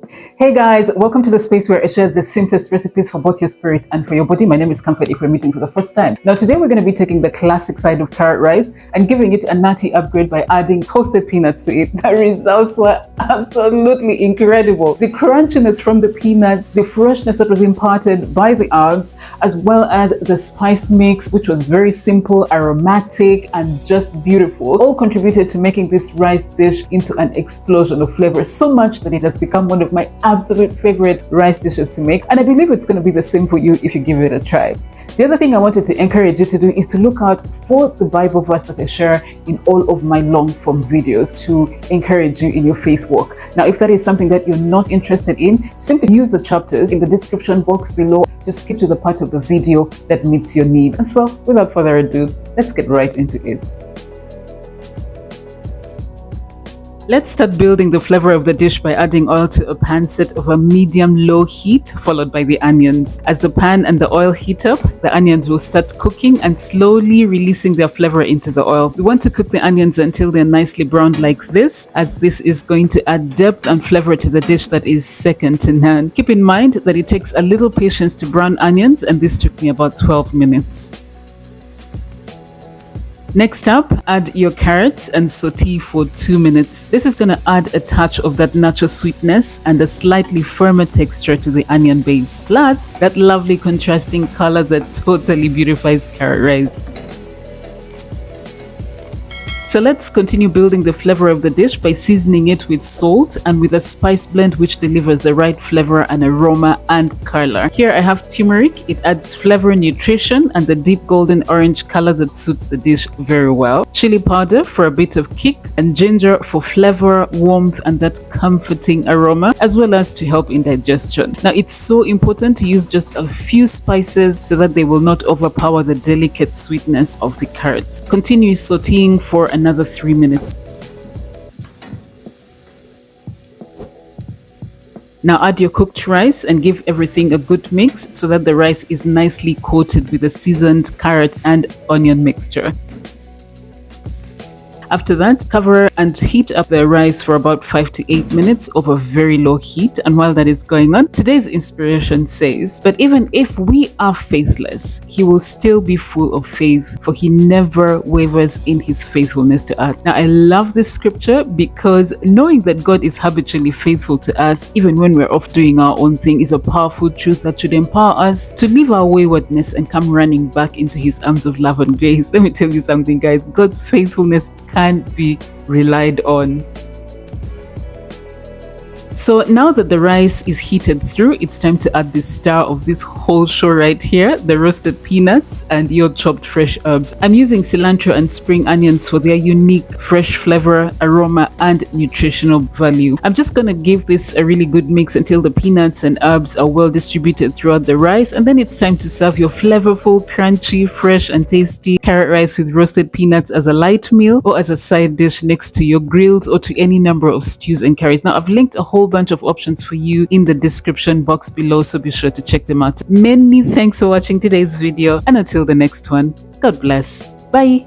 Hey guys, welcome to the space where I share the simplest recipes for both your spirit and for your body. My name is Comfort if we're meeting for the first time. Now today we're going to be taking the classic side of carrot rice and giving it a nutty upgrade by adding toasted peanuts to it. The results were absolutely incredible. The crunchiness from the peanuts, the freshness that was imparted by the herbs, as well as the spice mix, which was very simple, aromatic, and just beautiful, all contributed to making this rice dish into an explosion of flavor, so much that it has become one of my absolute favorite rice dishes to make, and I believe it's going to be the same for you if you give it a try. The other thing I wanted to encourage you to do is to look out for the Bible verse that I share in all of my long form videos to encourage you in your faith walk. Now, if that is something that you're not interested in, simply use the chapters in the description box below. Just skip to the part of the video that meets your need. And so, without further ado, let's get right into it. Let's start building the flavor of the dish by adding oil to a pan set of a medium-low heat, followed by the onions. As the pan and the oil heat up, the onions will start cooking and slowly releasing their flavor into the oil. We want to cook the onions until they're nicely browned like this, as this is going to add depth and flavor to the dish that is second to none. Keep in mind that it takes a little patience to brown onions, and this took me about 12 minutes. Next up, add your carrots and saute for 2 minutes. This is going to add a touch of that natural sweetness and a slightly firmer texture to the onion base, plus that lovely contrasting color that totally beautifies carrot rice. So let's continue building the flavor of the dish by seasoning it with salt and with a spice blend which delivers the right flavor and aroma and color. Here I have turmeric. It adds flavor, nutrition, and the deep golden orange color that suits the dish very well. Chili powder for a bit of kick, and ginger for flavor, warmth, and that comforting aroma, as well as to help in digestion. Now, it's so important to use just a few spices so that they will not overpower the delicate sweetness of the carrots. Continue sauteing for another 3 minutes. Now add your cooked rice and give everything a good mix so that the rice is nicely coated with the seasoned carrot and onion mixture. After that, cover and heat up the rice for about 5 to 8 minutes over very low heat. And while that is going on, today's inspiration says, "But even if we are faithless, he will still be full of faith, for he never wavers in his faithfulness to us." Now, I love this scripture because knowing that God is habitually faithful to us, even when we're off doing our own thing, is a powerful truth that should empower us to leave our waywardness and come running back into his arms of love and grace. Let me tell you something, guys. God's faithfulness can't be relied on. So now that the rice is heated through, it's time to add the star of this whole show right here, the roasted peanuts and your chopped fresh herbs. I'm using cilantro and spring onions for their unique fresh flavor, aroma, and nutritional value. I'm just gonna give this a really good mix until the peanuts and herbs are well distributed throughout the rice, and then it's time to serve your flavorful, crunchy, fresh, and tasty carrot rice with roasted peanuts as a light meal or as a side dish next to your grills or to any number of stews and curries. Now, I've linked a whole bunch of options for you in the description box below, so be sure to check them out. Many thanks for watching today's video, and until the next one, God bless. Bye.